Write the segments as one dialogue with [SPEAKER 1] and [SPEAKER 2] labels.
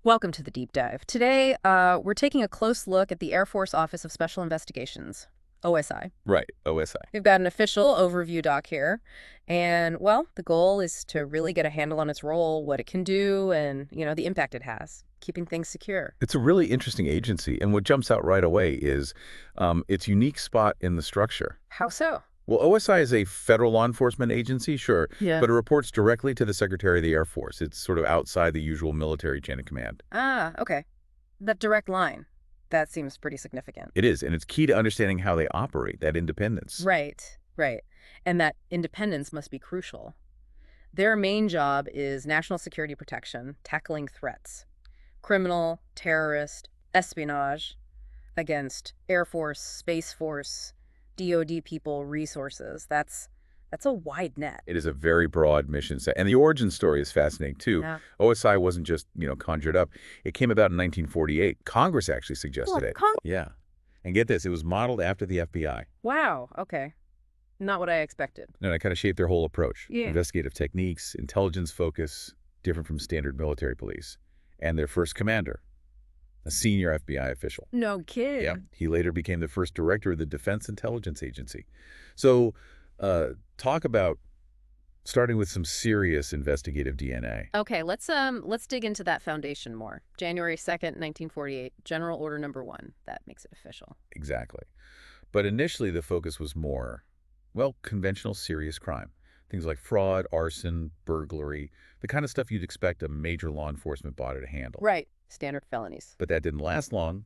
[SPEAKER 1] Welcome to the deep dive. Today, we're taking a close look at the Air Force Office of Special Investigations, OSI.
[SPEAKER 2] Right, OSI.
[SPEAKER 1] We've got an official overview doc here, and well, the goal is to really get a handle on its role, what it can do, and the impact it has, keeping things secure.
[SPEAKER 2] It's a really interesting agency, and what jumps out right away is its unique spot in the structure.
[SPEAKER 1] How so?
[SPEAKER 2] Well, OSI is a federal law enforcement agency, sure,
[SPEAKER 1] Yeah.
[SPEAKER 2] but it reports directly to the Secretary of the Air Force. It's sort of outside the usual military chain of command.
[SPEAKER 1] Ah, okay. That direct line, that seems pretty significant.
[SPEAKER 2] It is, and it's key to understanding how they operate, that independence.
[SPEAKER 1] Right, right. And that independence must be crucial. Their main job is national security protection, tackling threats, criminal, terrorist, espionage against Air Force, Space Force, DoD people, resources. That's a wide net.
[SPEAKER 2] It is a very broad mission set. And the origin story is fascinating, too.
[SPEAKER 1] Yeah.
[SPEAKER 2] OSI wasn't just, conjured up. It came about in 1948. Congress actually suggested it. Yeah. And get this, it was modeled after the FBI.
[SPEAKER 1] Wow. Okay. Not what I expected.
[SPEAKER 2] And it kind of shaped their whole approach.
[SPEAKER 1] Yeah.
[SPEAKER 2] Investigative techniques, intelligence focus, different from standard military police. And their first commander, a senior FBI official.
[SPEAKER 1] No kid.
[SPEAKER 2] Yeah. He later became the first director of the Defense Intelligence Agency. So talk about starting with some serious investigative DNA.
[SPEAKER 1] Okay, let's dig into that foundation more. January 2nd, 1948, General Order Number 1. That makes it official.
[SPEAKER 2] Exactly. But initially the focus was more, well, conventional serious crime. Things like fraud, arson, burglary, the kind of stuff you'd expect a major law enforcement body to handle.
[SPEAKER 1] Right. Standard felonies.
[SPEAKER 2] But that didn't last long.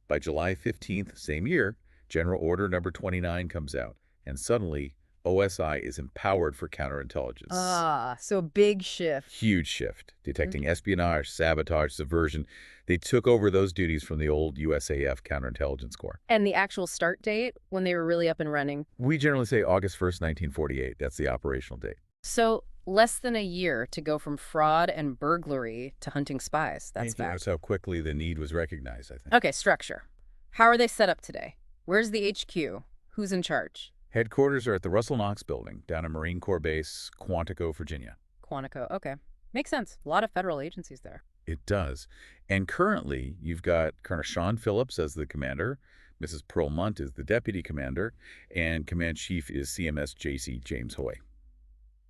[SPEAKER 2] By July 15th, same year, General Order Number 29 comes out, and suddenly OSI is empowered for counterintelligence.
[SPEAKER 1] Ah, so big shift.
[SPEAKER 2] Huge shift. Detecting espionage, sabotage, subversion. They took over those duties from the old USAF Counterintelligence Corps.
[SPEAKER 1] And the actual start date, when they were really up and running?
[SPEAKER 2] We generally say August 1st, 1948. That's the operational date.
[SPEAKER 1] So less than a year to go from fraud and burglary to hunting spies. That's fact.
[SPEAKER 2] That's how quickly the need was recognized, I think.
[SPEAKER 1] Okay, structure. How are they set up today? Where's the HQ? Who's in charge?
[SPEAKER 2] Headquarters are at the Russell Knox Building, down at Marine Corps Base, Quantico, Virginia.
[SPEAKER 1] Quantico. Okay. Makes sense. A lot of federal agencies there.
[SPEAKER 2] It does. And currently, you've got Colonel Sean Phillips as the commander, Mrs. Pearl Munt is the deputy commander, and command chief is CMS JC James Hoy.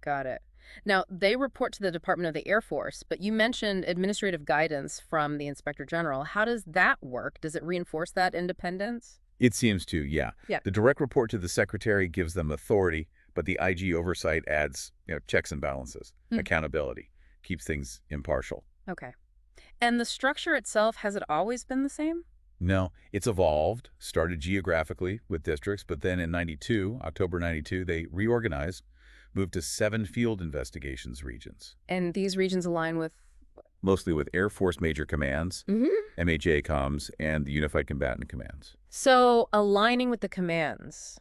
[SPEAKER 1] Got it. Now, they report to the Department of the Air Force, but you mentioned administrative guidance from the Inspector General. How does that work? Does it reinforce that independence?
[SPEAKER 2] It seems to, yeah.
[SPEAKER 1] Yeah.
[SPEAKER 2] The direct report to the secretary gives them authority, but the IG oversight adds, checks and balances, accountability, keeps things impartial.
[SPEAKER 1] Okay. And the structure itself, has it always been the same?
[SPEAKER 2] No, it's evolved, started geographically with districts, but then in October 92, they reorganized, moved to 7 field investigations regions.
[SPEAKER 1] And these regions align with?
[SPEAKER 2] Mostly with Air Force Major Commands, MHA-COMs, and the Unified Combatant Commands.
[SPEAKER 1] So aligning with the commands,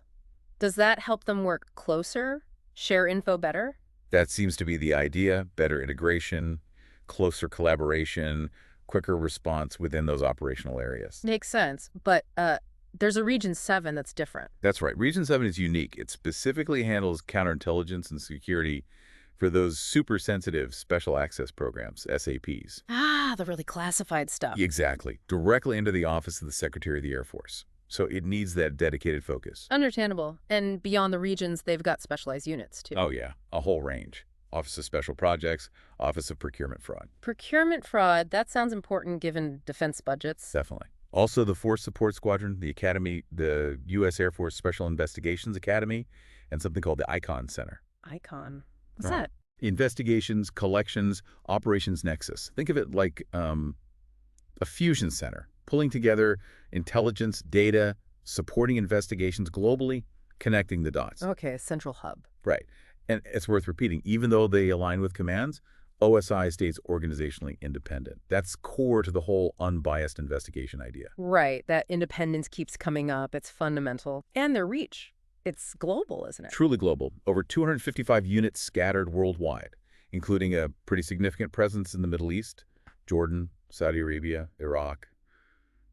[SPEAKER 1] does that help them work closer, share info better?
[SPEAKER 2] That seems to be the idea, better integration, closer collaboration, quicker response within those operational areas.
[SPEAKER 1] Makes sense. But there's a Region 7 that's different.
[SPEAKER 2] That's right. Region 7 is unique. It specifically handles counterintelligence and security for those super sensitive special access programs, SAPs.
[SPEAKER 1] Ah, the really classified stuff.
[SPEAKER 2] Exactly. Directly into the office of the Secretary of the Air Force. So it needs that dedicated focus.
[SPEAKER 1] Understandable. And beyond the regions, they've got specialized units, too.
[SPEAKER 2] Oh, yeah. A whole range. Office of Special Projects, Office of Procurement Fraud.
[SPEAKER 1] Procurement fraud, that sounds important given defense budgets.
[SPEAKER 2] Definitely. Also, the Force Support Squadron, the Academy, the U.S. Air Force Special Investigations Academy, and something called the ICON Center.
[SPEAKER 1] ICON. What's that?
[SPEAKER 2] Investigations, Collections, Operations Nexus. Think of it like a fusion center, pulling together intelligence, data, supporting investigations globally, connecting the dots.
[SPEAKER 1] Okay, a central hub.
[SPEAKER 2] Right. And it's worth repeating, even though they align with commands, OSI stays organizationally independent. That's core to the whole unbiased investigation idea.
[SPEAKER 1] Right, that independence keeps coming up. It's fundamental. And their reach. It's global, isn't it?
[SPEAKER 2] Truly global. Over 255 units scattered worldwide, including a pretty significant presence in the Middle East, Jordan, Saudi Arabia, Iraq,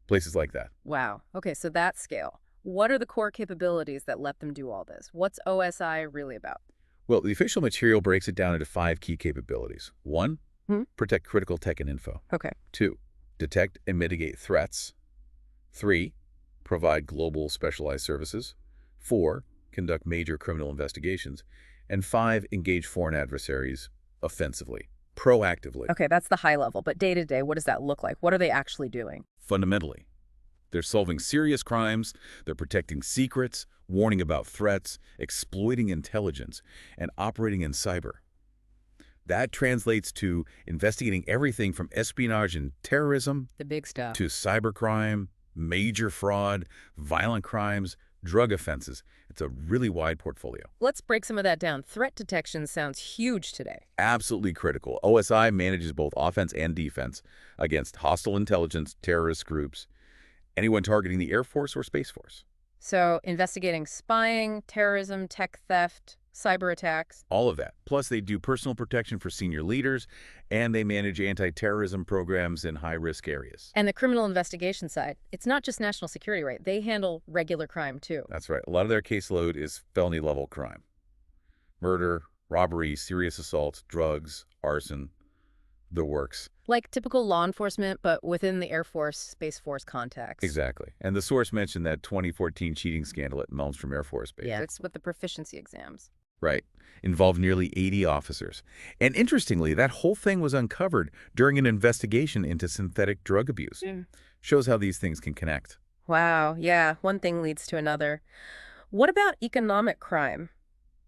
[SPEAKER 2] places like that.
[SPEAKER 1] Wow. Okay, so that scale. What are the core capabilities that let them do all this? What's OSI really about?
[SPEAKER 2] Well, the official material breaks it down into 5 key capabilities. 1,
[SPEAKER 1] Hmm?
[SPEAKER 2] Protect critical tech and info.
[SPEAKER 1] Okay.
[SPEAKER 2] 2, detect and mitigate threats. 3, provide global specialized services. 4, conduct major criminal investigations. And 5, engage foreign adversaries offensively, proactively.
[SPEAKER 1] Okay, that's the high level, but day to day, what does that look like? What are they actually doing?
[SPEAKER 2] Fundamentally, they're solving serious crimes, they're protecting secrets, warning about threats, exploiting intelligence, and operating in cyber. That translates to investigating everything from espionage and terrorism
[SPEAKER 1] The big stuff.
[SPEAKER 2] to cybercrime, major fraud, violent crimes, drug offenses. It's a really wide portfolio.
[SPEAKER 1] Let's break some of that down. Threat detection sounds huge today.
[SPEAKER 2] Absolutely critical. OSI manages both offense and defense against hostile intelligence, terrorist groups, anyone targeting the Air Force or Space Force.
[SPEAKER 1] So, investigating spying, terrorism, tech theft, cyber attacks.
[SPEAKER 2] All of that. Plus, they do personal protection for senior leaders, and they manage anti-terrorism programs in high-risk areas.
[SPEAKER 1] And the criminal investigation side, it's not just national security, right? They handle regular crime, too.
[SPEAKER 2] That's right. A lot of their caseload is felony-level crime. Murder, robbery, serious assault, drugs, arson, the works.
[SPEAKER 1] Like typical law enforcement, but within the Air Force, Space Force context.
[SPEAKER 2] Exactly. And the source mentioned that 2014 cheating scandal at Malmstrom Air Force Base.
[SPEAKER 1] Yeah, it's with the proficiency exams.
[SPEAKER 2] Right. Involved nearly 80 officers. And interestingly, that whole thing was uncovered during an investigation into synthetic drug abuse. Shows how these things can connect.
[SPEAKER 1] Wow, yeah, one thing leads to another. What about economic crime?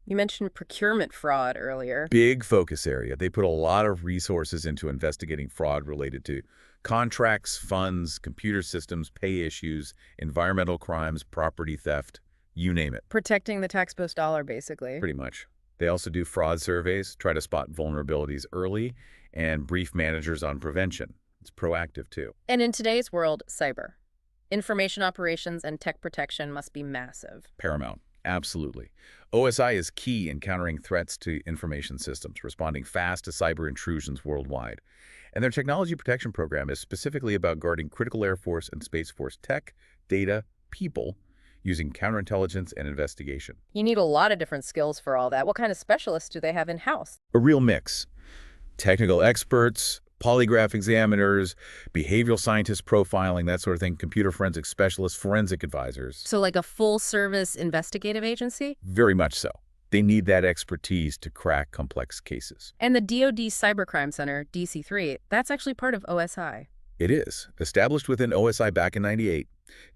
[SPEAKER 1] You mentioned procurement fraud earlier.
[SPEAKER 2] Big focus area. They put a lot of resources into investigating fraud related to contracts, funds, computer systems, pay issues, environmental crimes, property theft, you name it.
[SPEAKER 1] Protecting the taxpayer's dollar, basically.
[SPEAKER 2] Pretty much. They also do fraud surveys, try to spot vulnerabilities early, and brief managers on prevention. It's proactive, too.
[SPEAKER 1] And in today's world, cyber. Information operations and tech protection must be massive.
[SPEAKER 2] Paramount. Absolutely. OSI is key in countering threats to information systems, responding fast to cyber intrusions worldwide. And their technology protection program is specifically about guarding critical Air Force and Space Force tech, data, people, using counterintelligence and investigation.
[SPEAKER 1] You need a lot of different skills for all that. What kind of specialists do they have in-house?
[SPEAKER 2] A real mix. Technical experts, polygraph examiners, behavioral scientists profiling, that sort of thing, computer forensic specialists, forensic advisors.
[SPEAKER 1] So like a full-service investigative agency?
[SPEAKER 2] Very much so. They need that expertise to crack complex cases.
[SPEAKER 1] And the DoD Cybercrime Center, DC-3, that's actually part of OSI.
[SPEAKER 2] It is. Established within OSI back in '98,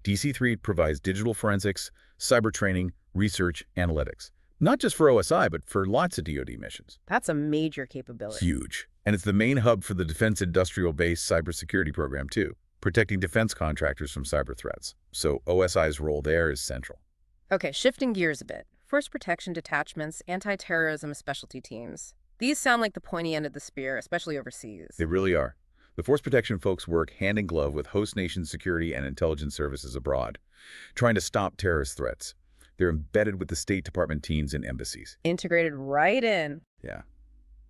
[SPEAKER 2] DC-3 provides digital forensics, cyber training, research, analytics. Not just for OSI, but for lots of DoD missions.
[SPEAKER 1] That's a major capability.
[SPEAKER 2] Huge. And it's the main hub for the Defense Industrial Base cybersecurity program, too, protecting defense contractors from cyber threats. So OSI's role there is central.
[SPEAKER 1] Okay, shifting gears a bit. Force protection detachments, anti-terrorism specialty teams. These sound like the pointy end of the spear, especially overseas.
[SPEAKER 2] They really are. The force protection folks work hand in glove with host nation security and intelligence services abroad, trying to stop terrorist threats. They're embedded with the State Department teams and embassies.
[SPEAKER 1] Integrated right in.
[SPEAKER 2] Yeah.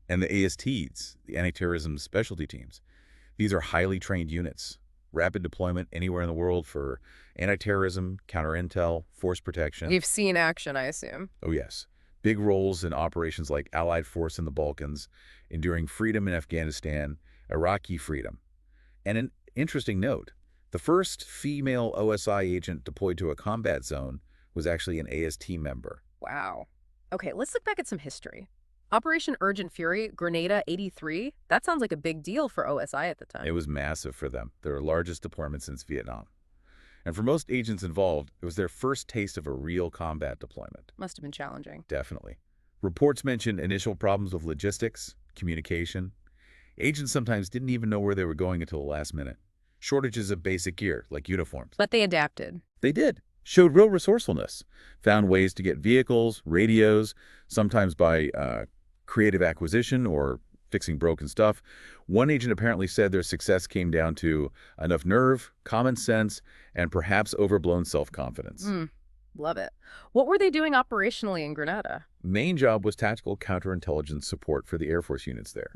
[SPEAKER 2] And the ASTs, the anti-terrorism specialty teams. These are highly trained units. Rapid deployment anywhere in the world for anti-terrorism, counter-intel, force protection.
[SPEAKER 1] You've seen action, I assume.
[SPEAKER 2] Oh, yes. Big roles in operations like Allied Force in the Balkans, enduring freedom in Afghanistan, Iraqi freedom. And an interesting note, the first female OSI agent deployed to a combat zone was actually an AST member.
[SPEAKER 1] Wow. Okay, let's look back at some history. Operation Urgent Fury, Grenada 83, that sounds like a big deal for OSI at the time.
[SPEAKER 2] It was massive for them, their largest deployment since Vietnam. And for most agents involved, it was their first taste of a real combat deployment.
[SPEAKER 1] Must have been challenging.
[SPEAKER 2] Definitely. Reports mentioned initial problems with logistics, communication. Agents sometimes didn't even know where they were going until the last minute. Shortages of basic gear, like uniforms.
[SPEAKER 1] But they adapted.
[SPEAKER 2] They did. Showed real resourcefulness. Found ways to get vehicles, radios, sometimes by creative acquisition or fixing broken stuff. One agent apparently said their success came down to enough nerve, common sense, and perhaps overblown self-confidence.
[SPEAKER 1] Love it. What were they doing operationally in Grenada?
[SPEAKER 2] Main job was tactical counterintelligence support for the Air Force units there.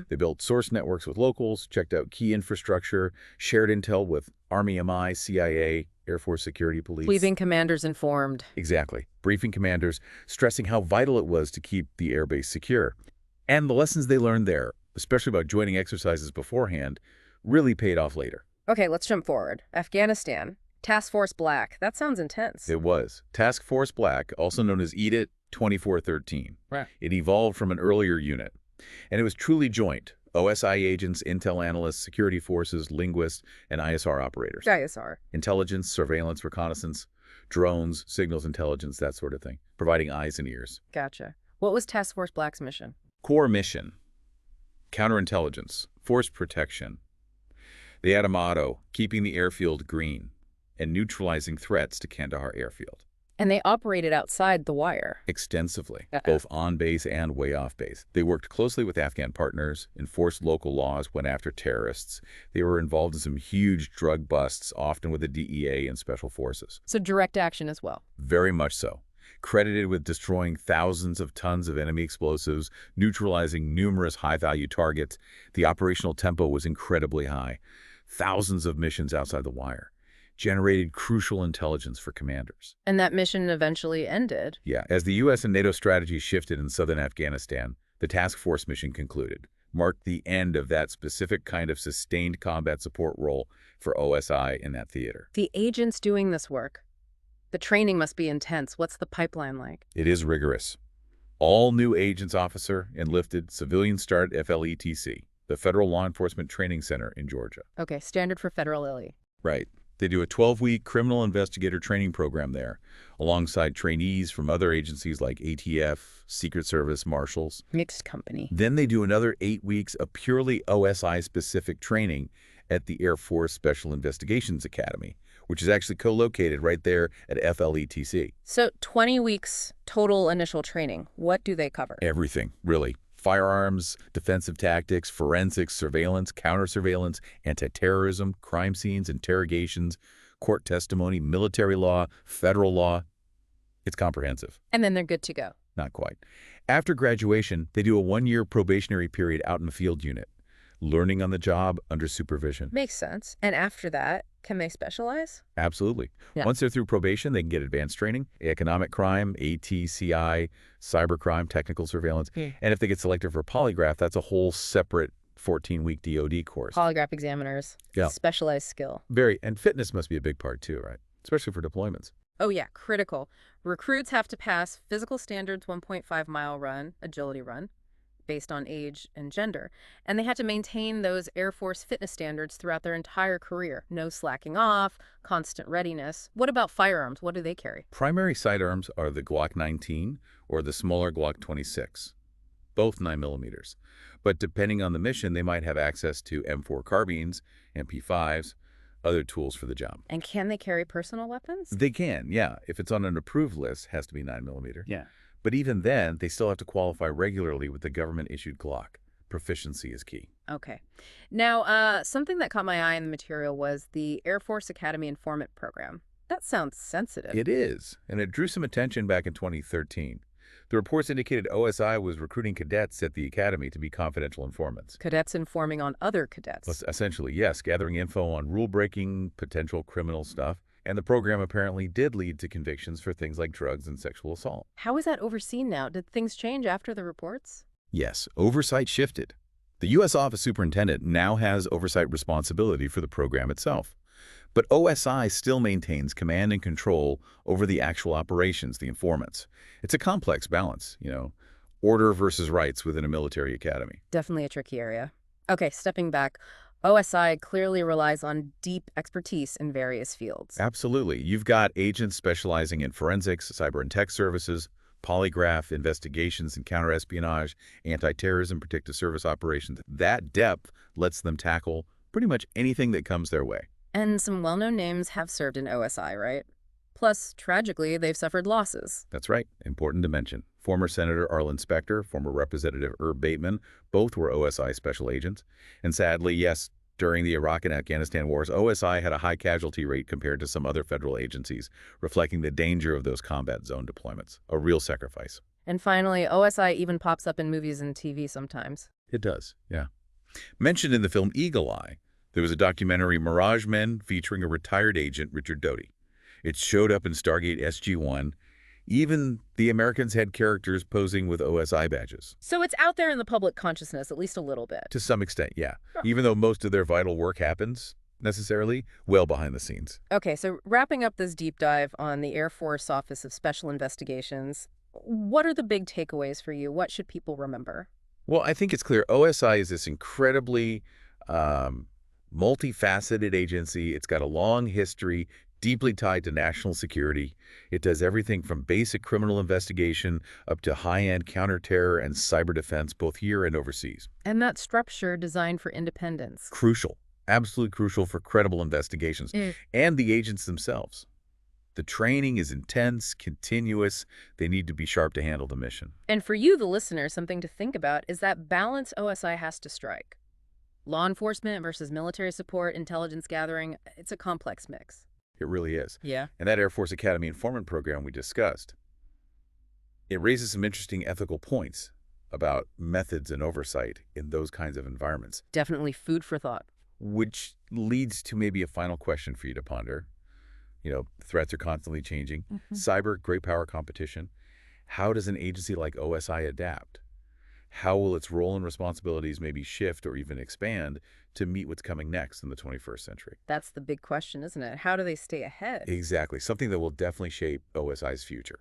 [SPEAKER 2] They built source networks with locals, checked out key infrastructure, shared intel with Army MI, CIA, Air Force Security Police.
[SPEAKER 1] Leaving commanders informed.
[SPEAKER 2] Exactly. Briefing commanders, stressing how vital it was to keep the airbase secure. And the lessons they learned there, especially about joining exercises beforehand, really paid off later.
[SPEAKER 1] Okay, let's jump forward. Afghanistan. Task Force Black. That sounds intense.
[SPEAKER 2] It was. Task Force Black, also known as EDIT 2413.
[SPEAKER 1] Right.
[SPEAKER 2] It evolved from an earlier unit, and it was truly joint. OSI agents, intel analysts, security forces, linguists, and ISR operators.
[SPEAKER 1] ISR.
[SPEAKER 2] Intelligence, surveillance, reconnaissance, drones, signals intelligence, that sort of thing, providing eyes and ears.
[SPEAKER 1] Gotcha. What was Task Force Black's mission?
[SPEAKER 2] Core mission: counterintelligence, force protection. They had a motto: keeping the airfield green and neutralizing threats to Kandahar airfield.
[SPEAKER 1] And they operated outside the wire.
[SPEAKER 2] Extensively, both on base and way off base. They worked closely with Afghan partners, enforced local laws, went after terrorists. They were involved in some huge drug busts, often with the DEA and special forces.
[SPEAKER 1] So direct action as well.
[SPEAKER 2] Very much so. Credited with destroying thousands of tons of enemy explosives, neutralizing numerous high-value targets, the operational tempo was incredibly high. Thousands of missions outside the wire. Generated crucial intelligence for commanders.
[SPEAKER 1] And that mission eventually ended.
[SPEAKER 2] Yeah, as the U.S. and NATO strategy shifted in southern Afghanistan, the task force mission concluded, marked the end of that specific kind of sustained combat support role for OSI in that theater.
[SPEAKER 1] The agents doing this work, the training must be intense. What's the pipeline like?
[SPEAKER 2] It is rigorous. All new agents officer enlisted, civilian start at FLETC, the Federal Law Enforcement Training Center in Georgia.
[SPEAKER 1] Okay, standard for federal LE.
[SPEAKER 2] Right. They do a 12-week criminal investigator training program there, alongside trainees from other agencies like ATF, Secret Service, Marshals.
[SPEAKER 1] Mixed company.
[SPEAKER 2] Then they do another 8 weeks of purely OSI-specific training at the Air Force Special Investigations Academy, which is actually co-located right there at FLETC.
[SPEAKER 1] So 20 weeks total initial training. What do they cover?
[SPEAKER 2] Everything, really. Firearms, defensive tactics, forensics, surveillance, counter-surveillance, anti-terrorism, crime scenes, interrogations, court testimony, military law, federal law. It's comprehensive.
[SPEAKER 1] And then they're good to go.
[SPEAKER 2] Not quite. After graduation, they do a 1-year probationary period out in the field unit, learning on the job under supervision.
[SPEAKER 1] Makes sense. And after that, can they specialize?
[SPEAKER 2] Absolutely.
[SPEAKER 1] Yeah.
[SPEAKER 2] Once they're through probation, they can get advanced training, economic crime, ATCI, cybercrime, technical surveillance. And if they get selected for a polygraph, that's a whole separate 14-week DOD course.
[SPEAKER 1] Polygraph examiners.
[SPEAKER 2] Yeah.
[SPEAKER 1] Specialized skill.
[SPEAKER 2] And fitness must be a big part too, right? Especially for deployments.
[SPEAKER 1] Oh yeah, critical. Recruits have to pass physical standards 1.5-mile run, agility run, based on age and gender. And they had to maintain those Air Force fitness standards throughout their entire career. No slacking off, constant readiness. What about firearms? What do they carry?
[SPEAKER 2] Primary sidearms are the Glock 19 or the smaller Glock 26, both 9mm. But depending on the mission, they might have access to M4 carbines, MP5s, other tools for the job.
[SPEAKER 1] And can they carry personal weapons?
[SPEAKER 2] They can, yeah. If it's on an approved list, it has to be 9mm.
[SPEAKER 3] Yeah.
[SPEAKER 2] But even then, they still have to qualify regularly with the government-issued Glock. Proficiency is key.
[SPEAKER 1] Okay. Now, something that caught my eye in the material was the Air Force Academy Informant Program. That sounds sensitive.
[SPEAKER 2] It is, and it drew some attention back in 2013. The reports indicated OSI was recruiting cadets at the academy to be confidential informants.
[SPEAKER 1] Cadets informing on other cadets.
[SPEAKER 2] Essentially, yes, gathering info on rule-breaking, potential criminal stuff. And the program apparently did lead to convictions for things like drugs and sexual assault.
[SPEAKER 1] How is that overseen now? Did things change after the reports?
[SPEAKER 2] Yes, oversight shifted. The U.S. Office Superintendent now has oversight responsibility for the program itself. But OSI still maintains command and control over the actual operations, the informants. It's a complex balance, order versus rights within a military academy.
[SPEAKER 1] Definitely a tricky area. Okay, stepping back. OSI clearly relies on deep expertise in various fields.
[SPEAKER 2] Absolutely. You've got agents specializing in forensics, cyber and tech services, polygraph, investigations and counterespionage, anti-terrorism, protective service operations. That depth lets them tackle pretty much anything that comes their way.
[SPEAKER 1] And some well-known names have served in OSI, right? Plus, tragically, they've suffered losses.
[SPEAKER 2] That's right. Important to mention. Former Senator Arlen Specter, former Representative Herb Bateman, both were OSI special agents. And sadly, yes, during the Iraq and Afghanistan wars, OSI had a high casualty rate compared to some other federal agencies, reflecting the danger of those combat zone deployments. A real sacrifice.
[SPEAKER 1] And finally, OSI even pops up in movies and TV sometimes.
[SPEAKER 2] It does, yeah. Mentioned in the film Eagle Eye, there was a documentary, Mirage Men, featuring a retired agent, Richard Doty. It showed up in Stargate SG-1. Even the Americans had characters posing with OSI badges.
[SPEAKER 1] So it's out there in the public consciousness, at least a little bit.
[SPEAKER 2] To some extent, yeah.
[SPEAKER 1] Sure.
[SPEAKER 2] Even though most of their vital work happens, necessarily, well behind the scenes.
[SPEAKER 1] Okay, so wrapping up this deep dive on the Air Force Office of Special Investigations, what are the big takeaways for you? What should people remember?
[SPEAKER 2] Well, I think it's clear OSI is this incredibly multifaceted agency. It's got a long history, deeply tied to national security. It does everything from basic criminal investigation up to high-end counterterror and cyber defense, both here and overseas.
[SPEAKER 1] And that structure designed for independence.
[SPEAKER 2] Crucial, absolutely crucial for credible investigations. And the agents themselves. The training is intense, continuous. They need to be sharp to handle the mission.
[SPEAKER 1] And for you, the listener, something to think about is that balance OSI has to strike. Law enforcement versus military support, intelligence gathering, it's a complex mix.
[SPEAKER 2] It really is.
[SPEAKER 1] Yeah.
[SPEAKER 2] And that Air Force Academy informant program we discussed, it raises some interesting ethical points about methods and oversight in those kinds of environments.
[SPEAKER 1] Definitely food for thought.
[SPEAKER 2] Which leads to maybe a final question for you to ponder. You know, threats are constantly changing. Cyber, great power competition. How does an agency like OSI adapt? How will its role and responsibilities maybe shift or even expand to meet what's coming next in the 21st century?
[SPEAKER 1] That's the big question, isn't it? How do they stay ahead?
[SPEAKER 2] Exactly. Something that will definitely shape OSI's future.